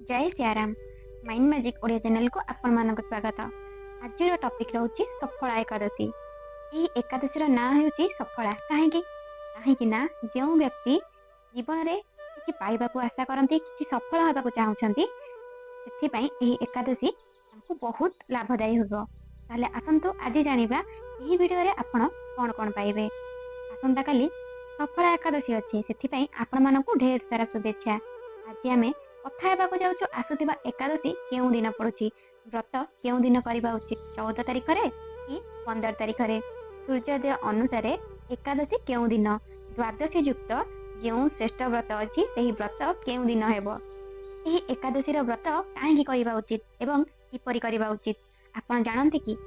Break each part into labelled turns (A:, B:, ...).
A: जय Siyaram mind magic Odia channel को आपण मानक स्वागत। आज टॉपिक रहउची सफला एकादशी। एही एकादशी ना हेउची सफला काहेकि ना जो व्यक्ति जीवन रे किछि पाइबाकू आशा करंती किछि सफल होबाकू चाहुचंती सेथि पई एही एकादशी हमकु बहुत लाभदायी होबो। ताले आसंतु आज जानिबा एही वीडियो रे आपण कोन कोन पाइबे। आसंता काली सफला एकादशी अछि सेथि पई आपण मानकू ढेर सारा शुभेच्छा। आज आमे कथा हेबाकू जाउछु आसुथिबा एकादशी केउ दिन पड़ुछि, व्रत केउ दिन करिबा उचित, 14 तारिख रे कि 15 तारिख रे, सूर्योदय अनुसार एकादशी केउ दिन, द्वादशी युक्त जेउ श्रेष्ठ व्रत अछि सेही व्रत केउ दिन हेबो, एही एकादशी रो व्रत काहेकि करिबा उचित एवं किपरि करिबा उचित आपण जानନ୍ତି कि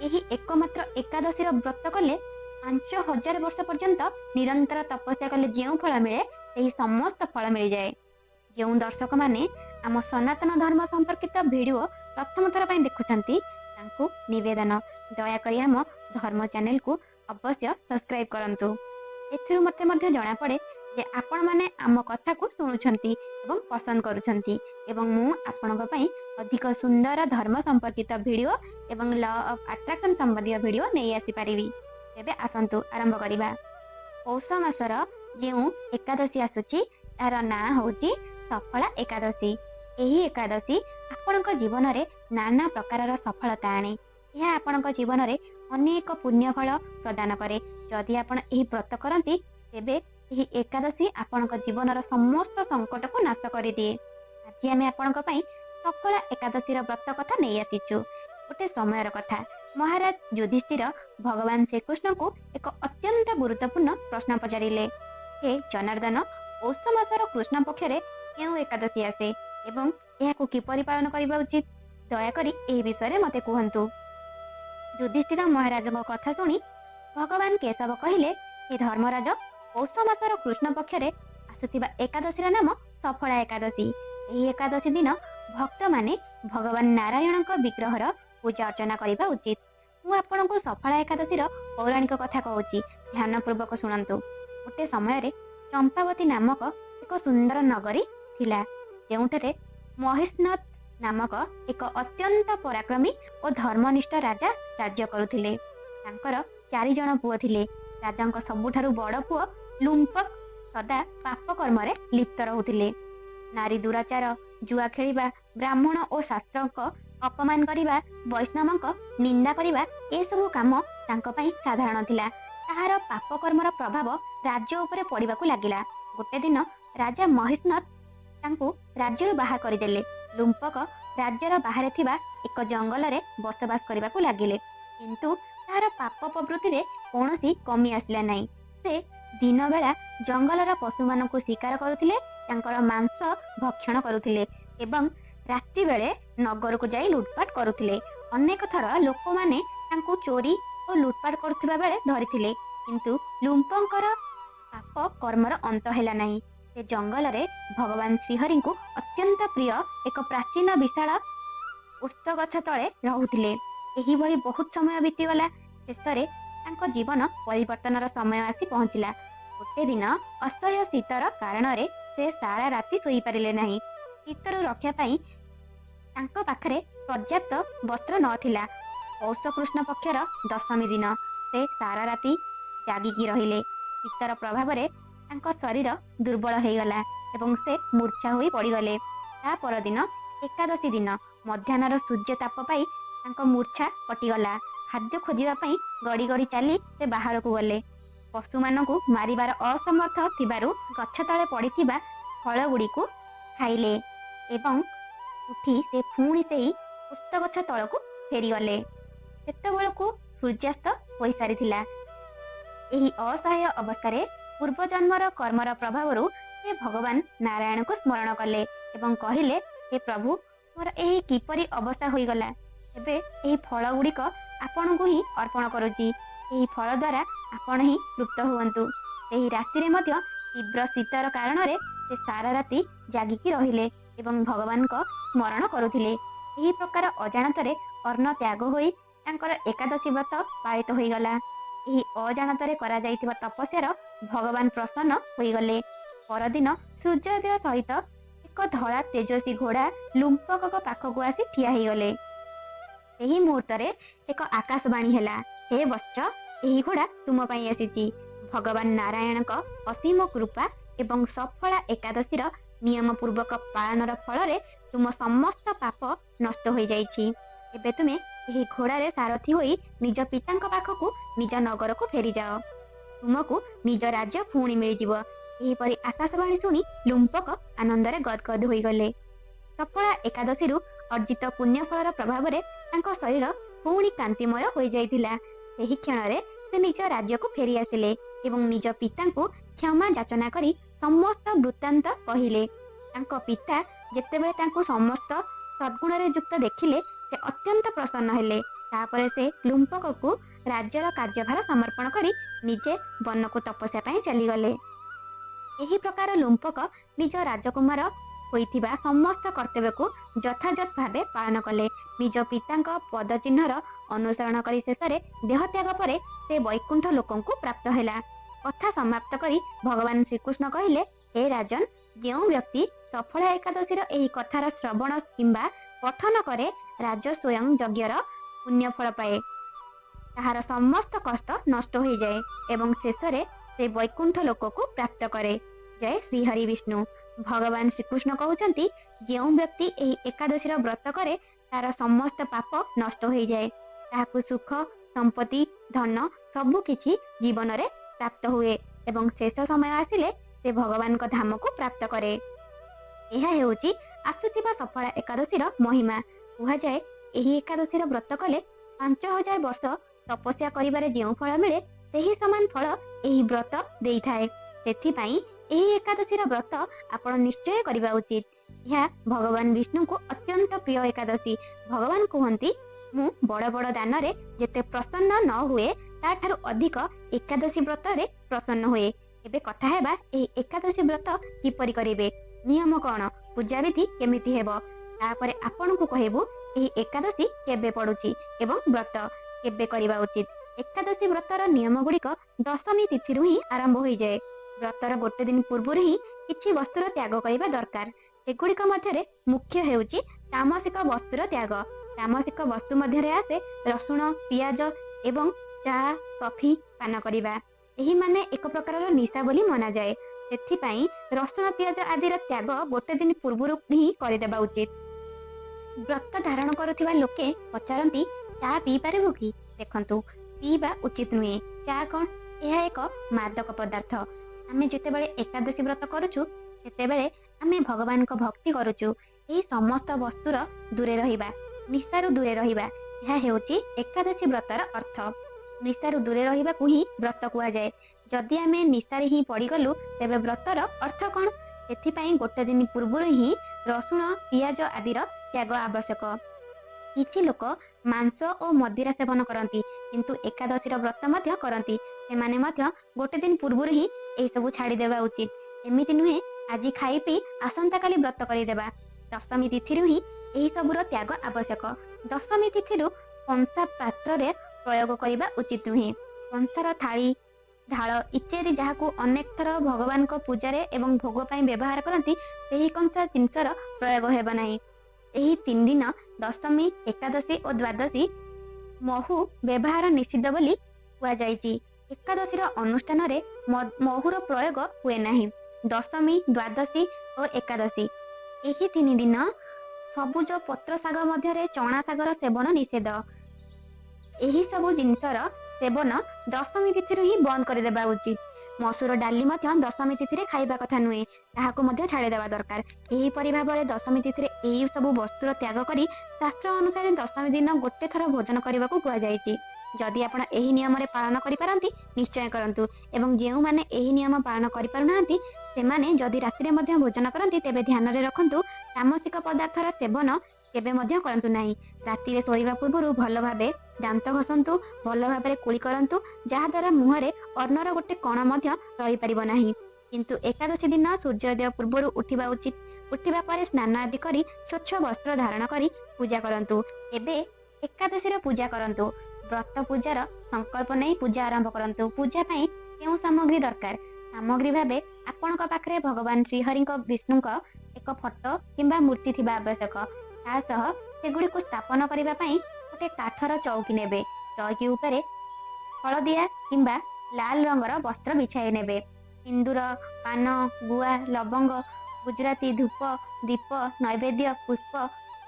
A: एही एकमात्र एकादशी रो व्रत कले 5000 वर्ष पर्यंत निरंतर तपस्या कले जेउ फल मिले सेही समस्त फल मिल जाए। जो दर्शक माने आम सनातन धर्म संपर्कित वीडियो प्रथम थर पर देखुंती निवेदन दयाकोरी आम धर्म चैनल को अवश्य सब्सक्राइब करंतु। एथिरु मते मध्ये जणा पड़े जे आपण माने आम कथा को सुनुछंती एवं पसंद करूछंती एवं मु आपणक पई अधिक सुंदर धर्म संपर्कित वीडियो एवं लॉ ऑफ अट्रैक्शन संबंधी वीडियो नै आसी परिबी। तेबे आसंतु आरंभ करिबा। पौष मासर जेउ एकादशी आसुची तार ना होची सफला एकादशी। एही एकादशी आपणक जीवन रे नाना प्रकार सफलता आने। यह आपणक जीवन रे अनेक पुण्य फल प्रदान करे। जदि आपण एही व्रत करंती तेबे एही एकादशी आपणक जीवन रो समस्त संकट को नाश करि दिए। आज आमे आपणक पई सफला एकादशी रो व्रत कथा नै आसीचु। गोटे समयर कथा, महाराज युधिष्ठिर भगवान श्रीकृष्ण को एक अत्यंत गुरुत्वपूर्ण प्रश्न पचारिले, हे जनार्दन, पौष मासर कृष्ण पक्षरे केउ एकादशी आसे एवं एहाकू किपरि पालन करिबा उचित, दयाकरी एही विषय मते कहंतु। युधिष्ठिर महाराज कथा सुनी भगवान केशव कहिले, हे धर्मराज, पौष मासर कृष्ण पक्षरे आसुथिबा एकादशी नाम सफला एकादशी। एही एकादशी दिन भक्त माने भगवान नारायणक विग्रहर पूजा अर्चना करिबा उचित। मु आपनकु सफला एकादशी पौराणिक कथा कहूची, ध्यान पूर्वक शुणंतु। गोटे समय रे चंपावती नामक एक सुंदर नगरी थिला, जेउठरे महिष्णत नामक एक अत्यंत पराक्रमी और धर्मनिष्ठ राजा राज्य करुथिले। तांकर 4 जण पुओ थिले। राजांक सबुठारु बड़ पुओ लुम्पक सदा पाप कर्म रे लिप्त रहुथिले। नारी दुराचार, जुआ खेलिबा, ब्राह्मण और शास्त्रक अपमान करिबा, वैष्णवक निंदा करिबा, ए सब काम तांको पई साधारण थिला। ताहार पाप कर्मर प्रभाव राज्य उपरे पड़िबाकू लागिला। गोटे दिन राजा महिष्णत तांको राज्य बाहर करदेले। लुम्पक राज्यर बाहर थिबा एक जंगल रे बसवास करबाकू लागिले, किंतु ताहार पाप प्रवृत्ति रे कोनोसी कमी आसिला नाही। से दिन बेला जंगलर पशु मानकू शिकार करुथिले, तांकर मांस भक्षण करुथिले एवं रात्रि बेले नगर को जाई लुटपाट करुथिले। अनेक थर लोक माने तांको चोरी और लुटपाट करुथिबा बेले धरिथिले, किंतु लुम्पकर पाप कर्मर अंत हैला नाही। से जंगल रे भगवान श्रीहरि को अत्यंत प्रिय एक प्राचीन विशाल उस्त गछ तले रहुथिले। एही भली बहुत समय बीतीगला। शेषरे तांको जीवन परिवर्तनर समय आसी पहुंचिला। गोटे दिन असह्य शीतर कारण रे से सारा राति सोई पारिले नाही। शीतरु रक्षा पाई तांको पाखरे पर्याप्त वस्त्र नथिला। पौष कृष्ण पक्षर दशमी दिन से सारा राति जागिकी रहिले। शीतर प्रभाव रे तांको शरीर दुर्बल हो गला एवं से मूर्छा होई पड़ीगले। ता पर दिन एकादशी दिन मध्याह्नर सूर्य ताप पाई तांको मूर्छा कटिगला। खाद्य खोजिबा पई गड़ी गड़ी चली से बाहर को गले। पशु मानकू मारिबार असमर्थ थिबारु गछ तळे पड़िथिबा फल गुडी को खाइले एवं उठी से पुणी सेही पुस्त गछ तळकू फेरी गले। सेतेबेलकू सूर्यास्त होई सारिथिला। एही असहाय अवस्था पूर्व जन्मर कर्मर प्रभाव से भगवान नारायण को स्मरण कले एवं कहिले, हे प्रभु, मोर एही किपरि अवस्था होई गला। एबे एही फल गुड़िक आपण को ही अर्पण करूची। एही फल द्वारा आपण ही तृप्त हुवंतु। एही राति रे मध्य तीव्र शीतर कारण रे से सारा राति जागिकी रहिले एवं भगवान को स्मरण करुथिले। एही प्रकार अजाणतरे अन्न त्याग होई तांकर एकादशी व्रत पालित होई गला। एही अजाणतरे करा जाइतिबा तपस्यार भगवान प्रसन्न होई गले। परदिन सूर्योदय सहित एक ଏକ ଧଳା ତେଜସ୍ୱୀ ଘୋଡ଼ା ଲୁମ୍ପକଙ୍କ ପାଖକୁ ଆସି ଠିଆ ହେଇଗଲେ। ସେହି ମୁହୂର୍ତ୍ତରେ ଏକ ଆକାଶବାଣୀ ହେଲା, ହେ ବତ୍ସ, ଏହି ଘୋଡ଼ା ତୁମ ପାଇଁ ଆସିଛି। ଭଗବାନ ନାରାୟଣଙ୍କ ଅସୀମ କୃପା ଏବଂ ସଫଳା ଏକାଦଶୀର ନିୟମ ପୂର୍ବକ ପାଳନର ଫଳରେ ତୁମ ସମସ୍ତ ପାପ ନଷ୍ଟ ହୋଇଯାଇଛି। ଏବେ ତୁମେ ଏହି ଘୋଡ଼ାରେ ସାରଥୀ ହୋଇ ନିଜ ପିତାଙ୍କ ପାଖକୁ ନିଜ ନଗରକୁ ଫେରିଯାଅ। ତୁମକୁ ନିଜ ରାଜ୍ୟ ପୁଣି ମିଳିଯିବ। ଏହିପରି ଆକାଶବାଣୀ ଶୁଣି ଲୁମ୍ପକ ଆନନ୍ଦରେ ଗଦଗଦ ହୋଇଗଲେ। ସଫଳା ଏକାଦଶୀରୁ ଅର୍ଜିତ ପୁଣ୍ୟଫଳର ପ୍ରଭାବରେ ତାଙ୍କ ଶରୀର ପୁଣି କାନ୍ତିମୟ ହୋଇଯାଇଥିଲା। ସେହି କ୍ଷଣରେ ସେ ନିଜ ରାଜ୍ୟକୁ ଫେରି ଆସିଲେ ଏବଂ ନିଜ ପିତାଙ୍କୁ କ୍ଷମା ଯାଚନା କରି ସମସ୍ତ ବୃତ୍ତାନ୍ତ କହିଲେ। ତାଙ୍କ ପିତା ଯେତେବେଳେ ତାଙ୍କୁ ସମସ୍ତ ସଦ୍ଗୁଣରେ ଯୁକ୍ତ ଦେଖିଲେ ସେ ଅତ୍ୟନ୍ତ ପ୍ରସନ୍ନ ହେଲେ। ତାପରେ ସେ ଲୁମ୍ପକକୁ ରାଜ୍ୟର କାର୍ଯ୍ୟଭାର ସମର୍ପଣ କରି ନିଜେ ବନକୁ ତପସ୍ୟା ପାଇଁ ଚାଲିଗଲେ। ଏହି ପ୍ରକାର ଲୁମ୍ପକ ନିଜ ରାଜକୁମାର ହୋଇଥିବା ସମସ୍ତ କର୍ତ୍ତବ୍ୟକୁ ଯଥାଯଥ ଭାବେ ପାଳନ କଲେ। ନିଜ ପିତାଙ୍କ ପଦଚିହ୍ନର ଅନୁସରଣ କରି ଶେଷରେ ଦେହତ୍ୟାଗ ପରେ ସେ ବୈକୁଣ୍ଠ ଲୋକଙ୍କୁ ପ୍ରାପ୍ତ ହେଲା। କଥା ସମାପ୍ତ କରି ଭଗବାନ ଶ୍ରୀକୃଷ୍ଣ କହିଲେ, ହେ ରାଜନ, ଯେଉଁ ବ୍ୟକ୍ତି ସଫଳା ଏକାଦଶୀର ଏହି କଥାର ଶ୍ରବଣ କିମ୍ବା ପଠନ କରେ ରାଜସ୍ୱୟଂ ଯଜ୍ଞର ପୁଣ୍ୟଫଳ ପାଏ। ତାହାର ସମସ୍ତ କଷ୍ଟ ନଷ୍ଟ ହୋଇଯାଏ ଏବଂ ଶେଷରେ ସେ ବୈକୁଣ୍ଠ ଲୋକକୁ ପ୍ରାପ୍ତ କରେ। ଜୟ ଶ୍ରୀ ହରି ବିଷ୍ଣୁ। ଭଗବାନ ଶ୍ରୀକୃଷ୍ଣ କହୁଛନ୍ତି, ଯେଉଁ ବ୍ୟକ୍ତି ଏହି ଏକାଦଶୀର ବ୍ରତ କରେ ତାର ସମସ୍ତ ପାପ ନଷ୍ଟ ହୋଇଯାଏ। ତାହାକୁ ସୁଖ, ସମ୍ପତ୍ତି, ଧନ ସବୁ କିଛି ଜୀବନରେ ପ୍ରାପ୍ତ ହୁଏ ଏବଂ ଶେଷ ସମୟ ଆସିଲେ ସେ ଭଗବାନଙ୍କ ଧାମକୁ ପ୍ରାପ୍ତ କରେ। ଏହା ହେଉଛି ଆସୁଥିବା ସଫଳା ଏକାଦଶୀର ମହିମା। କୁହାଯାଏ, ଏହି ଏକାଦଶୀର ବ୍ରତ କଲେ 5000 ବର୍ଷ ତପସ୍ୟା କରିବାରେ ଯେଉଁ ଫଳ ମିଳେ ସେହି ସମାନ ଫଳ ଏହି ବ୍ରତ ଦେଇଥାଏ। ସେଥିପାଇଁ ଏହି ଏକାଦଶୀର ବ୍ରତ ଆପଣ ନିଶ୍ଚୟ କରିବା ଉଚିତ। ଏହା ଭଗବାନ ବିଷ୍ଣୁଙ୍କୁ ଅତ୍ୟନ୍ତ ପ୍ରିୟ ଏକାଦଶୀ। ଭଗବାନ କୁହନ୍ତି, ମୁଁ ବଡ଼ ବଡ଼ ଦାନରେ ଯେତେ ପ୍ରସନ୍ନ ନ ହୁଏ ତାଠାରୁ ଅଧିକ ଏକାଦଶୀ ବ୍ରତରେ ପ୍ରସନ୍ନ ହୁଏ। ଏବେ କଥା ହେବା ଏହି ଏକାଦଶୀ ବ୍ରତ କିପରି କରିବେ, ନିୟମ କଣ, ପୂଜାବିଧି କେମିତି ହେବ। ତାପରେ ଆପଣଙ୍କୁ କହିବୁ ଏହି ଏକାଦଶୀ କେବେ ପଡୁଛି ଏବଂ ବ୍ରତ କେବେ କରିବା ଉଚିତ। ଏକାଦଶୀ ବ୍ରତର ନିୟମ ଗୁଡ଼ିକ ଦଶମୀ ତିଥିରୁ ହିଁ ଆରମ୍ଭ ହୋଇଯାଏ। ବ୍ରତର ଗୋଟେ ଦିନ ପୂର୍ବରୁ ହିଁ କିଛି ବସ୍ତୁର ତ୍ୟାଗ କରିବା ଦରକାର। ସେଗୁଡ଼ିକ ମଧ୍ୟରେ ମୁଖ୍ୟ ହେଉଛି ତାମସିକ ବସ୍ତୁର ତ୍ୟାଗ। ତାମସିକ ବସ୍ତୁ ମଧ୍ୟରେ ଆସେ ରସୁଣ, ପିଆଜ ଏବଂ ଚା, କଫି ପାନ କରିବା। ଏହି ମାନେ ଏକ ପ୍ରକାରର ନିଶା ବୋଲି ମନାଯାଏ। ସେଥିପାଇଁ ରସୁଣ, ପିଆଜ ଆଦିର ତ୍ୟାଗ ଗୋଟେ ଦିନ ପୂର୍ବରୁ ହିଁ କରିଦେବା ଉଚିତ। ବ୍ରତ ଧାରଣ କରୁଥିବା ଲୋକେ ପଚାରନ୍ତି, ଚା ପିଇ ପାରିବୁ କି? ଦେଖନ୍ତୁ, ପିଇବା ଉଚିତ ନୁହେଁ। ଚା କଣ? ଏହା ଏକ ମାଦକ ପଦାର୍ଥ। ଆମେ ଯେତେବେଳେ ଏକାଦଶୀ ବ୍ରତ କରୁଛୁ ସେତେବେଳେ ଆମେ ଭଗବାନଙ୍କ ଭକ୍ତି କରୁଛୁ। ଏହି ସମସ୍ତ ବସ୍ତୁର ଦୂରେ ରହିବା, ନିଶାରୁ ଦୂରେ ରହିବା, ଏହା ହେଉଛି ଏକାଦଶୀ ବ୍ରତର ଅର୍ଥ। ନିଶାରୁ ଦୂରେ ରହିବାକୁ ହିଁ ବ୍ରତ କୁହାଯାଏ। ଯଦି ଆମେ ନିଶାରେ ହିଁ ପଡ଼ିଗଲୁ ତେବେ ବ୍ରତର ଅର୍ଥ କଣ? ସେଥିପାଇଁ ଗୋଟେ ଦିନ ପୂର୍ବରୁ ହିଁ ରସୁଣ, ପିଆଜ ଆଦିର ତ୍ୟାଗ ଆବଶ୍ୟକ। କିଛି ଲୋକ ମାଂସ ଓ ମଦିରା ସେବନ କରନ୍ତି କିନ୍ତୁ ଏକାଦଶୀର ବ୍ରତ ମଧ୍ୟ କରନ୍ତି। ସେମାନେ ମଧ୍ୟ ଗୋଟେ ଦିନ ପୂର୍ବରୁ ହିଁ ଏହିସବୁ ଛାଡ଼ିଦେବା ଉଚିତ। ଏମିତି ନୁହେଁ ଆଜି ଖାଇ ପିଇ ଆସନ୍ତାକାଲି ବ୍ରତ କରିଦେବା। ଦଶମୀ ତିଥିରୁ ହିଁ ଏହି ସବୁର ତ୍ୟାଗ ଆବଶ୍ୟକ। ଦଶମୀ ତିଥିରୁ କଂସା ପାତ୍ରରେ ପ୍ରୟୋଗ କରିବା ଉଚିତ ନୁହେଁ। କଂସାର ଥାଳି, ଢାଳ ଇତ୍ୟାଦି ଯାହାକୁ ଅନେକ ଥର ଭଗବାନଙ୍କ ପୂଜାରେ ଏବଂ ଭୋଗ ପାଇଁ ବ୍ୟବହାର କରନ୍ତି ସେହି କଂସା ଜିନିଷର ପ୍ରୟୋଗ ହେବ ନାହିଁ। ଏହି 3 ଦିନ ଦଶମୀ, ଏକାଦଶୀ ଓ ଦ୍ୱାଦଶୀ ମହୁ ବ୍ୟବହାର ନିଷିଦ୍ଧ ବୋଲି କୁହାଯାଇଛି। ଏକାଦଶୀର ଅନୁଷ୍ଠାନରେ ମହୁର ପ୍ରୟୋଗ ହୁଏ ନାହିଁ। ଦଶମୀ, ଦ୍ୱାଦଶୀ ଓ ଏକାଦଶୀ ଏହି 3 ଦିନ ସବୁଜ ପତ୍ର ଶାଗ ମଧ୍ୟରେ ଚଣା ଶାଗର ସେବନ ନିଷେଧ। ଏହି ସବୁ ଜିନିଷର ସେବନ ଦଶମୀ ତିଥିରୁ ହିଁ ବନ୍ଦ କରିଦେବା ଉଚିତ। ମସୁର ଡାଲି ମଧ୍ୟ ଦଶମୀ ତିଥିରେ ଖାଇବା କଥା ନୁହେଁ, ତାହାକୁ ମଧ୍ୟ ଛାଡ଼ିଦେବା ଦରକାର। ଏହିପରି ଭାବରେ ଦଶମୀ ତିଥିରେ ଏହି ସବୁ ବସ୍ତୁର ତ୍ୟାଗ କରି ଶାସ୍ତ୍ର ଅନୁସାରେ ଦଶମୀ ଦିନ ଗୋଟେ ଥର ଭୋଜନ କରିବାକୁ କୁହାଯାଇଛି। ଯଦି ଆପଣ ଏହି ନିୟମରେ ପାଳନ କରିପାରନ୍ତି ନିଶ୍ଚୟ କରନ୍ତୁ ଏବଂ ଯେଉଁମାନେ ଏହି ନିୟମ ପାଳନ କରିପାରୁନାହାନ୍ତି ସେମାନେ ଯଦି ରାତିରେ ମଧ୍ୟ ଭୋଜନ କରନ୍ତି ତେବେ ଧ୍ୟାନରେ ରଖନ୍ତୁ, ତାମସିକ ପଦାର୍ଥର ସେବନ କେବେ ମଧ୍ୟ କରନ୍ତୁ ନାହିଁ। ରାତିରେ ଶୋଇବା ପୂର୍ବରୁ ଭଲ ଭାବେ ଦାନ୍ତ ଘଷନ୍ତୁ, ଭଲ ଭାବରେ କୁଳି କରନ୍ତୁ, ଯାହାଦ୍ୱାରା ମୁହଁରେ ଅନ୍ନର ଗୋଟେ କଣ ମଧ୍ୟ ରହିପାରିବ ନାହିଁ। କିନ୍ତୁ ଏକାଦଶୀ ଦିନ ସୂର୍ଯ୍ୟୋଦୟ ପୂର୍ବରୁ ଉଠିବା ଉଚିତ। ଉଠିବା ପରେ ସ୍ନାନ ଆଦି କରି ସ୍ୱଚ୍ଛ ବସ୍ତ୍ର ଧାରଣ କରି ପୂଜା କରନ୍ତୁ। ଏବେ ଏକାଦଶୀର ପୂଜା କରନ୍ତୁ। ବ୍ରତ ପୂଜାର ସଂକଳ୍ପ ନେଇ ପୂଜା ଆରମ୍ଭ କରନ୍ତୁ। ପୂଜା ପାଇଁ କେଉଁ ସାମଗ୍ରୀ ଦରକାର? ସାମଗ୍ରୀ ଭାବେ ଆପଣଙ୍କ ପାଖରେ ଭଗବାନ ଶ୍ରୀହରିଙ୍କ ବିଷ୍ଣୁଙ୍କ ଏକ ଏକ ଫଟୋ କିମ୍ବା ମୂର୍ତ୍ତି ଥିବା ଆବଶ୍ୟକ। ତା ସହ ସେଗୁଡ଼ିକୁ ସ୍ଥାପନ କରିବା ପାଇଁ ଗୋଟେ କାଠର ଚୌକି ନେବେ। ଚୌକି ଉପରେ ହଳଦିଆ କିମ୍ବା ଲାଲ ରଙ୍ଗର ବସ୍ତ୍ର ବିଛାଇ ନେବେ। ସିନ୍ଦୁର, ପାନ, ଗୁଆ, ଲବଙ୍ଗ, ଗୁଜୁରାତି, ଧୂପ, ଦୀପ, ନୈବେଦ୍ୟ, ପୁଷ୍ପ,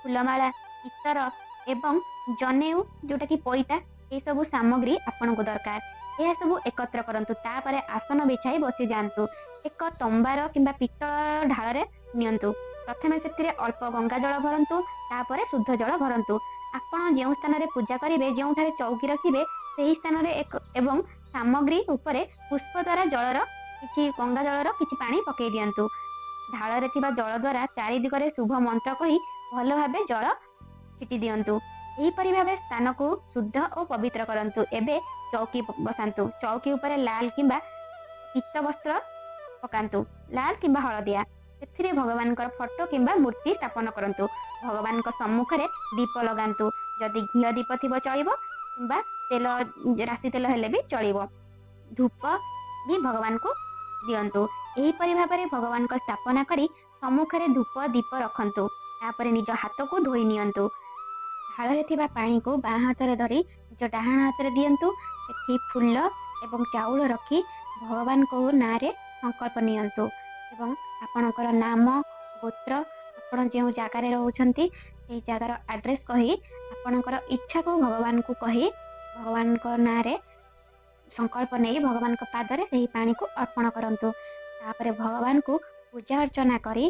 A: ଫୁଲମାଳା, ଇତର ଏବଂ ଜନେଉ ଯୋଉଟାକି ପଇତା, ଏସବୁ ସାମଗ୍ରୀ ଆପଣଙ୍କୁ ଦରକାର। ଏହା ସବୁ ଏକତ୍ର କରନ୍ତୁ। ତାପରେ ଆସନ ବିଛାଇ ବସି ଯାଆନ୍ତୁ। ଏକ ତମ୍ବାର କିମ୍ବା ପିତ୍ତଳ ଢାଳରେ ନିଅନ୍ତୁ। ପ୍ରଥମେ ସେଥିରେ ଅଳ୍ପ ଗଙ୍ଗା ଜଳ ଭରନ୍ତୁ, ତାପରେ ଶୁଦ୍ଧ ଜଳ ଭରନ୍ତୁ। ଆପଣ ଯେଉଁ ସ୍ଥାନରେ ପୂଜା କରିବେ, ଯେଉଁଠାରେ ଚୌକି ରଖିବେ, ସେହି ସ୍ଥାନରେ ଏବଂ ସାମଗ୍ରୀ ଉପରେ ପୁଷ୍ପ ଦ୍ୱାରା ଗଙ୍ଗା ଜଳର କିଛି ପାଣି ପକେଇ ଦିଅନ୍ତୁ। ଢାଳରେ ଥିବା ଜଳ ଦ୍ୱାରା ଚାରି ଦିଗରେ ଶୁଭ ମନ୍ତ୍ର କହି ଭଲ ଭାବେ ଜଳ ଛିଟି ଦିଅନ୍ତୁ। ଏହିପରି ଭାବେ ସ୍ଥାନକୁ ଶୁଦ୍ଧ ଓ ପବିତ୍ର କରନ୍ତୁ। ଏବେ ଚୌକି ବସାନ୍ତୁ। ଚୌକି ଉପରେ ଲାଲ କିମ୍ବା ପିତ୍ତ ବସ୍ତ୍ର ପକାନ୍ତୁ, ଲାଲ କିମ୍ବା ହଳଦିଆ। ସେଥିରେ ଭଗବାନଙ୍କର ଫଟୋ କିମ୍ବା ମୂର୍ତ୍ତି ସ୍ଥାପନ କରନ୍ତୁ। ଭଗବାନଙ୍କ ସମ୍ମୁଖରେ ଦୀପ ଲଗାନ୍ତୁ। ଯଦି ଘିଅ ଦୀପ ଥିବ ଚଳିବ, କିମ୍ବା ରାଶି ତେଲ ହେଲେ ବି ଚଳିବ। ଧୂପ ବି ଭଗବାନଙ୍କୁ ଦିଅନ୍ତୁ। ଏହିପରି ଭାବରେ ଭଗବାନଙ୍କ ସ୍ଥାପନା କରି ସମ୍ମୁଖରେ ଧୂପ ଦୀପ ରଖନ୍ତୁ। ତାପରେ ନିଜ ହାତକୁ ଧୋଇ ନିଅନ୍ତୁ। ଥାଳରେ ଥିବା ପାଣିକୁ ବାଁ ହାତରେ ଧରି ନିଜ ଡାହାଣ ହାତରେ ଦିଅନ୍ତୁ। ସେଠି ଫୁଲ ଏବଂ ଚାଉଳ ରଖି ଭଗବାନଙ୍କ ନାଁରେ ସଂକଳ୍ପ ନିଅନ୍ତୁ ଏବଂ ଆପଣଙ୍କର ନାମ, ଗୋତ୍ର, ଆପଣ ଯେଉଁ ଜାଗାରେ ରହୁଛନ୍ତି ସେହି ଜାଗାର ଆଡ୍ରେସ୍ କହି ଆପଣଙ୍କର ଇଚ୍ଛାକୁ ଭଗବାନଙ୍କୁ କହି ଭଗବାନଙ୍କ ନାଁରେ ସଂକଳ୍ପ ନେଇ ଭଗବାନଙ୍କ ପାଦରେ ସେହି ପାଣିକୁ ଅର୍ପଣ କରନ୍ତୁ। ତାପରେ ଭଗବାନଙ୍କୁ ପୂଜା ଅର୍ଚ୍ଚନା କରି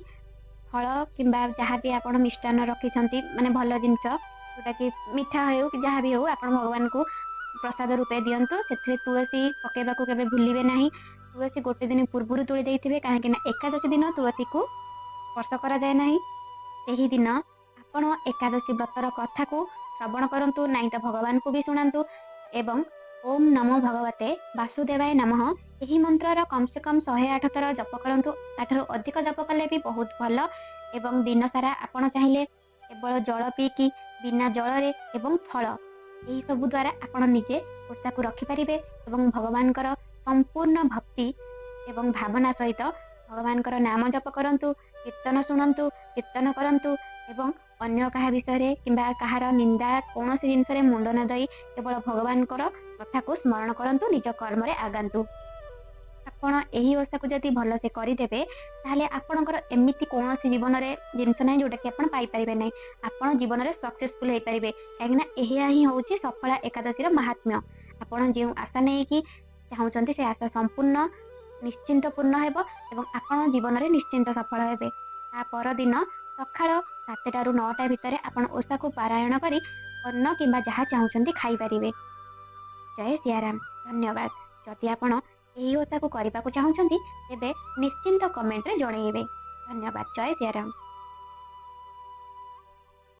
A: ଫଳ କିମ୍ବା ଯାହା ବି ଆପଣ ମିଷ୍ଟାନ୍ନ ରଖିଛନ୍ତି, ମାନେ ଭଲ ଜିନିଷ ଯୋଉଟାକି ମିଠା ହେଉ କି ଯାହା ବି ହେଉ, ଆପଣ ଭଗବାନଙ୍କୁ ପ୍ରସାଦ ରୂପେ ଦିଅନ୍ତୁ। ସେଥିରେ ତୁଳସୀ ପକେଇବାକୁ କେବେ ଭୁଲିବେ ନାହିଁ। ତୁଳସୀ ଗୋଟେ ଦିନ ପୂର୍ବରୁ ତୋଳି ଦେଇଥିବେ, କାହିଁକି ନା ଏକାଦଶୀ ଦିନ ତୁଳସୀକୁ ସ୍ପର୍ଶ କରାଯାଏ ନାହିଁ। ସେହି ଦିନ ଆପଣ ଏକାଦଶୀ ବ୍ରତର କଥାକୁ ଶ୍ରବଣ କରନ୍ତୁ, ନାଇଁ ତ ଭଗବାନଙ୍କୁ ବି ଶୁଣାନ୍ତୁ ଏବଂ ଓମ୍ ନମୋ ଭଗବତେ ବାସୁଦେବାୟ ନମଃ ଏହି ମନ୍ତ୍ରର କମ୍ ସେ କମ୍ 108 ଥର ଜପ କରନ୍ତୁ। ତାଠାରୁ ଅଧିକ ଜପ କଲେ ବି ବହୁତ ଭଲ। ଏବଂ ଦିନ ସାରା ଆପଣ ଚାହିଁଲେ କେବଳ ଜଳ ପିଇକି ବିନା ଜଳରେ ଏବଂ ଫଳ, ଏହି ସବୁ ଦ୍ୱାରା ଆପଣ ନିଜେ ଓଷାକୁ ରଖିପାରିବେ ଏବଂ ଭଗବାନଙ୍କର ସମ୍ପୂର୍ଣ୍ଣ ଭକ୍ତି ଏବଂ ଭାବନା ସହିତ ଭଗବାନଙ୍କର ନାମ ଜପ କରନ୍ତୁ, କୀର୍ତ୍ତନ ଶୁଣନ୍ତୁ, କୀର୍ତ୍ତନ କରନ୍ତୁ ଏବଂ ଅନ୍ୟ କାହା ବିଷୟରେ କିମ୍ବା କାହାର ନିନ୍ଦା କୌଣସି ଜିନିଷରେ ମୁଣ୍ଡ ନ ଦେଇ କେବଳ ଭଗବାନଙ୍କର କଥାକୁ ସ୍ମରଣ କରନ୍ତୁ, ନିଜ କର୍ମରେ ଆଗାନ୍ତୁ। ଆପଣ ଏହି ଓଷାକୁ ଯଦି ଭଲସେ କରିଦେବେ, ତାହେଲେ ଆପଣଙ୍କର ଏମିତି କୌଣସି ଜୀବନରେ ଜିନିଷ ନାହିଁ ଯୋଉଟାକି ଆପଣ ପାଇପାରିବେ ନାହିଁ। ଆପଣ ଜୀବନରେ ସକ୍ସେସଫୁଲ ହେଇପାରିବେ, କାହିଁକିନା ଏହା ହିଁ ହେଉଛି ସଫଳା ଏକାଦଶୀର ମାହାତ୍ମ୍ୟ। ଆପଣ ଯେଉଁ ଆଶା ନେଇକି ଚାହୁଁଛନ୍ତି ସେ ଆଶା ସମ୍ପୂର୍ଣ୍ଣ ନିଶ୍ଚିନ୍ତ ପୂର୍ଣ୍ଣ ହେବ ଏବଂ ଆପଣ ଜୀବନରେ ନିଶ୍ଚିନ୍ତ ସଫଳ ହେବେ। ତା ପରଦିନ ସକାଳ 7ଟାରୁ 9ଟା ଭିତରେ ଆପଣ ଓଷାକୁ ପାରାୟଣ କରି ଅନ୍ନ କିମ୍ବା ଯାହା ଚାହୁଁଛନ୍ତି ଖାଇପାରିବେ। ଜୟ ସିଆରାମ। ଧନ୍ୟବାଦ। ଯଦି ଆପଣ ଏହି ଓଷାକୁ କରିବାକୁ ଚାହୁଁଛନ୍ତି ତେବେ ନିଶ୍ଚିନ୍ତ କମେଣ୍ଟରେ ଜଣେଇବେ। ଧନ୍ୟବାଦ। ଜୟ ସିଆରାମ।